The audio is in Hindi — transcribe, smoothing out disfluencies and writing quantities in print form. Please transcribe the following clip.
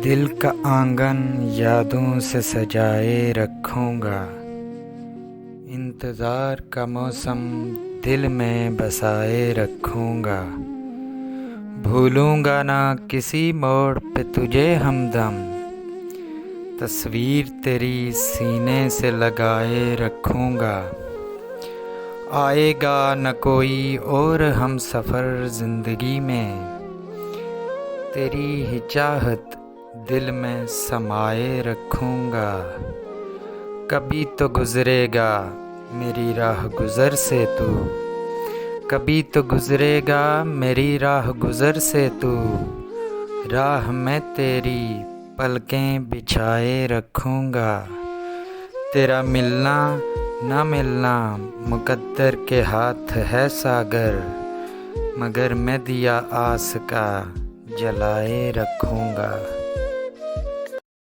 दिल का आंगन यादों से सजाए रखूँगा। इंतज़ार का मौसम दिल में बसाए रखूँगा। भूलूँगा ना किसी मोड़ पे तुझे हमदम, तस्वीर तेरी सीने से लगाए रखूँगा। आएगा न कोई और हम सफ़र ज़िंदगी में, तेरी ही चाहत दिल में समाए रखूँगा। कभी तो गुज़रेगा मेरी राह गुज़र से तू, कभी तो गुज़रेगा मेरी राह गुज़र से तू। राह में तेरी पलकें बिछाए रखूँगा। तेरा मिलना ना मिलना मुक़द्दर के हाथ है सागर, मगर मैं दिया आस का जलाए रखूँगा।